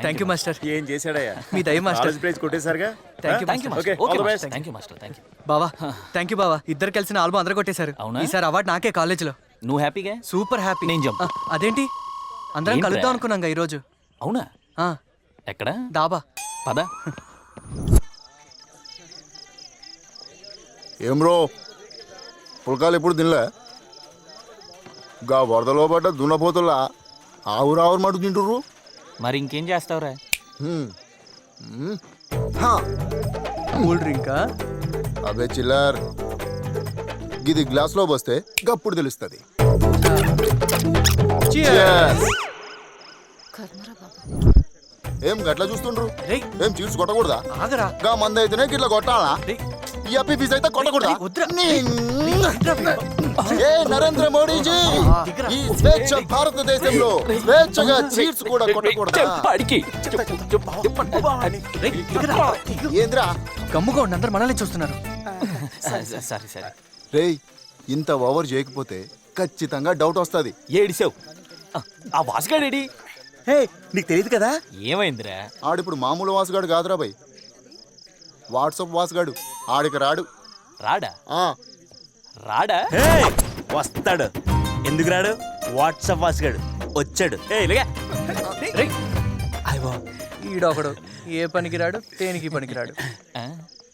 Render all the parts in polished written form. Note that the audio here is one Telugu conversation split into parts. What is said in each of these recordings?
Thank you master. ఏం చేశాడయ్యా? మీ దయ మాస్టర్. కాలేజ్ ప్రైజ్ కొట్టేశారుగా. Thank you okay, all the best. Thank you బావా థ్యాంక్ యూ బావా. ఇద్దరు కలిసిన ఆల్బమ్ అందరూ కొట్టేశారు. అవునా? ఈసారి అవార్డు నాకే కాలేజీలో. నువ్వు హ్యాపీగా? Super happy. నేను జంప్. అదేంటి అందరం ఏంట్రా? కలుద్దాం అనుకున్నాం ఈ రోజు. అవునా? ఎక్కడ? డాబా. పద. ఏం రో పుల్కాలు ఎప్పుడు తినలే? గా వరదలో పడ్డ దున్నపోతుల్లా ఆవురావురు మటు తింటుర్రు. మరి ఇంకేం చేస్తావురా? కూల్ డ్రింకా? అబే చిల్లర్, గిది గ్లాస్లో పోస్తే గప్పుడు తెలుస్తుంది. ఏం గట్లా చూస్తుండ్రు? రేయ్ ఏం చీట్స్ కొట్టకూడదా? ఆగరా. గా మంది అయితేనే గిట్లా కొట్టాలా? రేయ్ ఈ అప్పి ఫీజు అయితే కొట్టకూడదా? వద్దురా. ఏ నరేంద్ర మోడీజీ, ఈ స్వేచ్ఛ భారతదేశంలో స్వేచ్ఛగా చీట్స్ కూడా కొట్టకూడదా? ఏంద్రా గమ్ముగా ఉండి అందరు మనల్ని చూస్తున్నారు. సరే సరే. రేయ్ ఇంత ఓవర్ చేయకపోతే ఖచ్చితంగా డౌట్ వస్తుంది. ఏడిసావు. ఆ వాసుగాడేడి? హే, నీకు తెలియదు కదా? ఏమైందిరా? ఆడిప్పుడు మామూలు వాసుగాడు కాదురా బై, వాట్సాప్ వాసుగాడు. ఆడికి రాడు. రాడా? ఆ రాడా? హే, వస్తాడు. ఎందుకు రాడు? వాట్సాప్ వాసుగాడు వచ్చాడు. ఈడొకడు ఏ పనికి రాడు, దేనికి పనికి రాడు.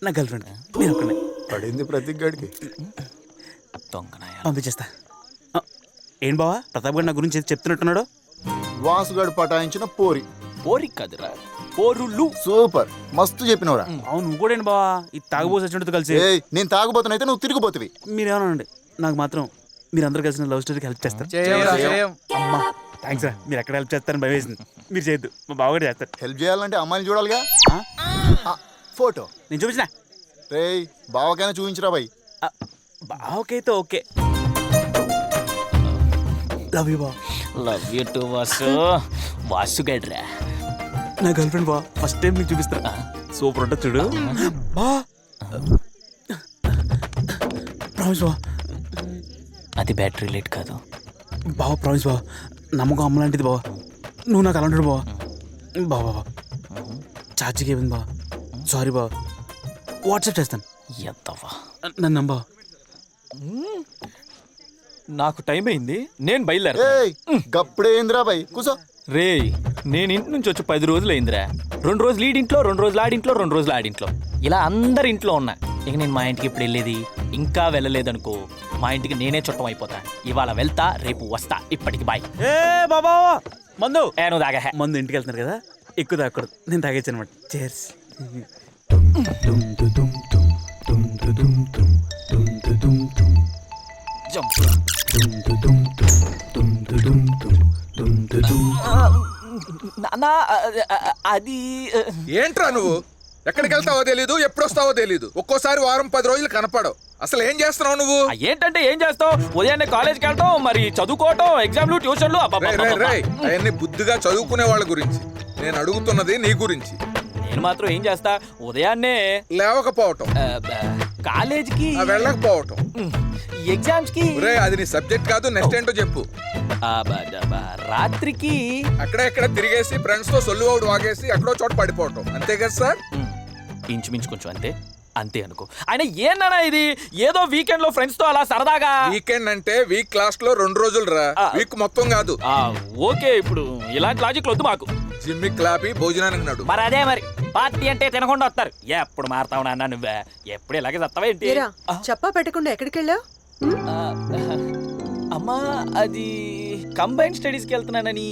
నా గర్ల్ ఫ్రెండ్ నేను ఒక్కనే. పడింది ప్రతి గడికి. దొంగనాయ. పంపించేస్తా. ఏం బావా, ప్రతాప్ గారు నా గురించి ఏదో చెప్తున్నట్టున్నాడు? వాసుగాడు పటాయించిన పోరి. పోరి కదురా, పోరులు. సూపర్, మస్తు చెప్పినవరా. అవును, నువ్వు కూడా ఏంటి బావా ఈ తాగుబోసి వచ్చినట్టు కలిసి? ఏయ్ నేను తాగుబోతున్నైతే నువ్వు తిరిగిపోతువి. మీరేమనండి, నాకు మాత్రం మీరందరూ కలిసిన లవ్ స్టోరీకి హెల్ప్ చేస్తారు. చేయం. అమ్మా థ్యాంక్స్ రా, మీరు ఎక్కడ హెల్ప్ చేస్తారని భయం వేసింది. మీరు చేయొద్దు, మా బావగారు చేస్తారు. హెల్ప్ చేయాలంటే అమ్మాయిని చూడాలిగా. ఆ? ఫోటో నేను చూపించిన రేయ్ బావకైనా చూపించరా బై. బావకైతే ఓకే. లవ్ యూ బా. Love you too Vasu. వాసుగాడ్రా నా గర్ల్ ఫ్రెండ్ బా, ఫస్ట్ టైం మీకు చూపిస్తా. సూపర్ ఉంటుంది చూడు బా. ప్రామిస్ బా. అది బ్యాటరీ లేట్ కాదు బావా, ప్రామిస్ బా. నమ్మకం అమ్మ లాంటిది బావా. నువ్వు నాకు అలాంటి బావా. బావా ఛార్జీకి ఏమైంది బా? సారీ బా, వాట్సాప్ చేస్తాను. ఎంతవా? నన్ను నమ్మా. నాకు టైం అయింది, నేను బయలుదేరా. ఏయ్ గప్పుడే ఏందిరా బై, కూసో. రేయ్ నేను ఇంటి నుంచి వచ్చి 10 రోజులు అయిందిరా. 2 రోజులు ఈడింట్లో, 2 రోజులు ఆడింట్లో, 2 రోజులు ఆడింట్లో, ఇలా అందరి ఇంట్లో ఉన్నా. ఇక నేను మా ఇంటికి ఇప్పుడు వెళ్ళేది. ఇంకా వెళ్ళలేదనుకో మా ఇంటికి నేనే చుట్టం అయిపోతా. ఇవాళ వెళ్తా, రేపు వస్తా. ఇప్పటికి బాయ్. ఏ బాబా మందు. నువ్వు దాగా. మందు ఇంటికి వెళ్తున్నారు కదా, ఎక్కువ తాగకూడదు. నేను తాగేచ్చు అనమాట. చేర్స్. అది ఏంట్రా నువ్వు? ఎక్కడికి వెళ్తావో తెలీదు, ఎప్పుడు వస్తావో తెలీదు. ఒక్కోసారి వారం 10 రోజులు కనపడవు. అసలు ఏం చేస్తున్నావు నువ్వు? ఏంటంటే ఏం చేస్తావు? ఉదయాన్నే కాలేజ్కి వెళ్తావు, మరి చదువుకోవటం, ఎగ్జామ్లు, ట్యూషన్లు. అవన్నీ బుద్ధిగా చదువుకునే వాళ్ళ గురించి. నేను అడుగుతున్నది నీ గురించి. నేను మాత్రం ఏం చేస్తా, ఉదయాన్నే లేవకపోవటం, కాలేజీకి వెళ్ళకపోవటం, ఎగ్జామ్స్ కి. అది నీ సబ్జెక్ట్ కాదు. నెక్స్ట్ ఏంటో చెప్పు. రాత్రికి అక్కడెక్కడ తిరిగేసి ఫ్రెండ్స్ తో సొల్లువాడు వాగేసి ఎక్కడో చోట పడిపోవటం. అంతే కదా సార్? ఇంచుమించు కొంచెం అంతే అంతే అనుకో. ఆయన ఏంటన్నా ఇది, ఏదో వీకెండ్ లో ఫ్రెండ్స్ తో అలా సరదాగా. వీకెండ్ అంటే వీక్ లాస్ట్ లో 2 రోజులు రా, వీక్ మొత్తం కాదు. ఓకే, ఇప్పుడు ఇలాంటి లాజిక్ వద్దు మాకు. జిమ్మి క్లాపి భోజనానికి నడు. మరి అదే మరి పార్టీ అంటే తినకుండా వస్తారు. ఎప్పుడు మారుతావు నాన్న నువ్వే? ఎప్పుడు ఇలాగే చస్తావేంటి? చెప్పా పెట్టకుండా ఎక్కడికి వెళ్ళావు? అమ్మా అది కంబైన్ స్టడీస్కి వెళ్తున్నానని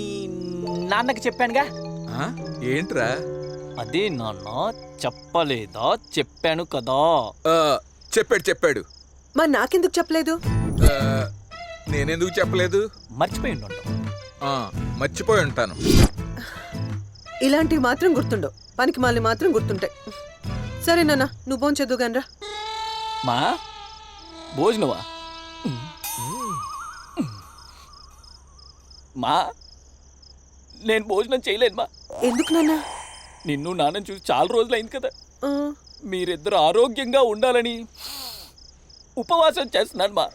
నాన్నకి చెప్పానుగా. ఏంట్రా? అదే నాన్న చెప్పలేదా? చెప్పాను కదా. చెప్పాడు. మరి నాకెందుకు చెప్పలేదు? నేనెందుకు చెప్పలేదు? మర్చిపోయి ఉంటాను. మర్చిపోయి ఉంటాను. ఇలాంటివి మాత్రం గుర్తుండవు, పనికి మాలి మాత్రం గుర్తుంటాయి. సరే నాన్న, నువ్వు భోంచేద్దు గానరా. మా భోజనవా? మా నేను భోజనం చేయలేను మా. ఎందుకు నాన్న? నిన్ను నాన్న చూసి చాలా రోజులైంది కదా. మీరిద్దరు ఆరోగ్యంగా ఉండాలని ఉపవాసం చేస్తున్నాను మా.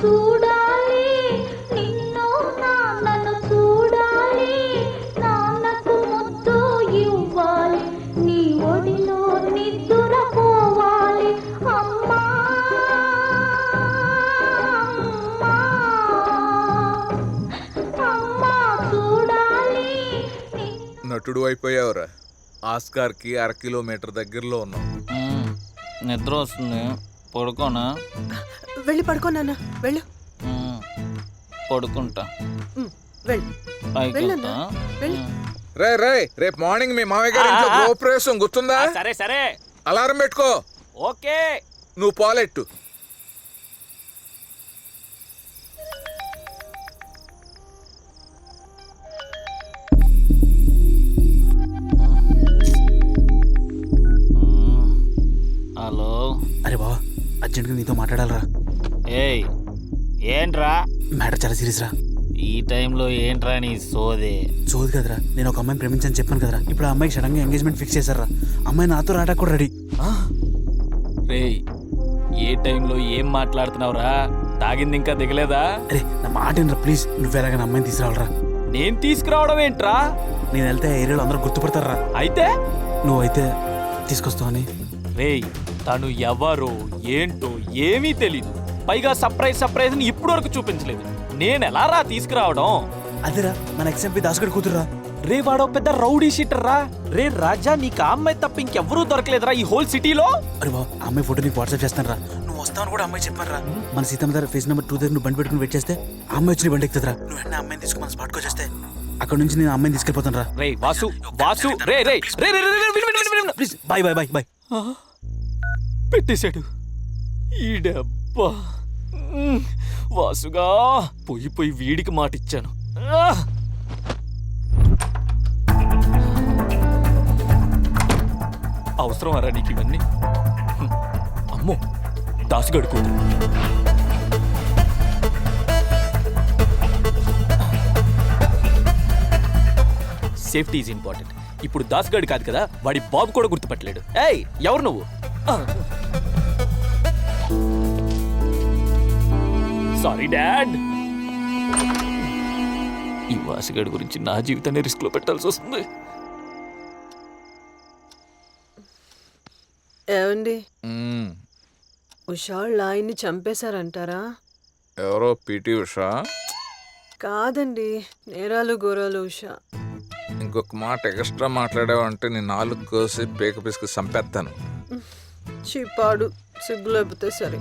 చూడాలి నిన్ను నాన్నను చూడాలి, నా నటుడు అయిపోయావురా. ఆస్కార్కి 1/2 కిలోమీటర్ దగ్గరలో ఉన్నావు. నిద్ర వస్తుంది, పడుకోనా? వెళ్ళి పడుకో నాన్న, వెళ్ళు. పడుకుంటా. వెళ్ళు పైకి వెళ్ళన్నా, వెళ్తా? వెళ్ళు. రే రేపు మార్నింగ్ మీ మామయ్య గారి ఇంట్లో గృహప్రవేశం గుర్తుందా? సరే సరే, అలారం పెట్టుకో. ఓకే. నువ్వు పాలెట్టు. హలో. అరే బావా, అర్జెంట్గా నీతో మాట్లాడాలరా. ఏయ్, ఏంట్రా మ్యాటర్ చాలా సీరియస్ రా. ఈ టైంలో ఏంట్రా నీ సోదే? చోదు కదరా, నేను ఒక అమ్మాయిని ప్రేమించని చెప్పాను కదరా. ఇప్పుడు ఆ అమ్మాయికి సడన్గా ఎంగేజ్మెంట్ ఫిక్స్ చేశారా. అమ్మాయి నాతో రావడానికి కూడా రెడీ. రేయ్, ఏ టైంలో ఏం మాట్లాడుతున్నావురా? తాగింది ఇంకా దిగలేదా? అరే నా మాట వినరా ప్లీజ్. నువ్వు ఎలాగ నా అమ్మాయిని తీసుకురావాలరా. నేను తీసుకురావడం ఏంట్రా? నేను వెళ్తే ఆ ఏరియాలో అందరూ గుర్తుపడతారా. అయితే నువ్వైతే తీసుకొస్తావని. రేయ్, తను ఎవరో ఏంటో ఏమీ తెలీదు. పైగా సర్ప్రైజ్ ని ఇప్పుడు వరకు చూపించలేదు. నేను ఎలా రా తీసుకురావడం? అదేరా మన ఎక్స్ఎంపీ దాసుగడి కూతురురా. రే, వాడో పెద్ద రౌడీ షీటర్ రా. రే రాజా, నీకు ఆ అమ్మాయి తప్ప ఇంకెవ్వరూ దొరకలేదురా ఈ హోల్ సిటీలో. అరే బాబు, ఆ అమ్మాయి ఫోటో నీకు వాట్సాప్ చేస్తాను రా. నువ్వు వస్తావని కూడా అమ్మాయి చెప్పాను రా. మన సీతమ్మ దగ్గర ఫేస్ నెంబర్ 2 దగ్గర నువ్వు బండి పెట్టుకుని వెయిట్ చేస్తే ఆ అమ్మాయి వచ్చి నీ బండి ఎక్కుతుందిరా. నువ్వు వెంటనే అమ్మాయిని తీసుకుని మన స్పాట్కి వచ్చేస్తే అక్కడ నుంచి నేను అమ్మాయిని తీసుకెళ్ళిపోతాను రా. రే వాసు, రే రే రే రే రే రే, please bye bye bye bye. పెట్టేశాడు ఈ డబ్బా. వాసుగా పోయి వీడికి మాటిచ్చాను. అవసరం అరా నీకు ఇవన్నీ? అమ్మో, దాసుగడు కూతురు. Safety is important. ఇప్పుడు దాసుగడు కాదు కదా, వాడి బాబు కూడా గుర్తుపట్టలేడు. ఏయ్, ఎవరు నువ్వు? Sorry dad. ఈ వాసుగడి గురించి నా జీవితాన్ని రిస్క్ లో పెట్టాల్సి వస్తుంది. ఏమండి, ఉషా లాయన్ని చంపేశారంటారా? ఎవరో పిటి ఉషా? కాదండి, నేరాలు ఘోరాలు ఉషా. ఇంకొక మాట ఎక్స్ట్రా మాట్లాడావంటే నీ 4 కోసి పేక పిసుకు చంపేస్తాను. చీపాడు, సిగ్గులేకపోతే సరే.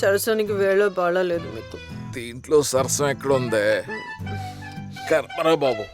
సరసానికి వేళ బాళలేదు మీకు. దీంట్లో సరసం ఎక్కడుందే? కర్మరా బాబు.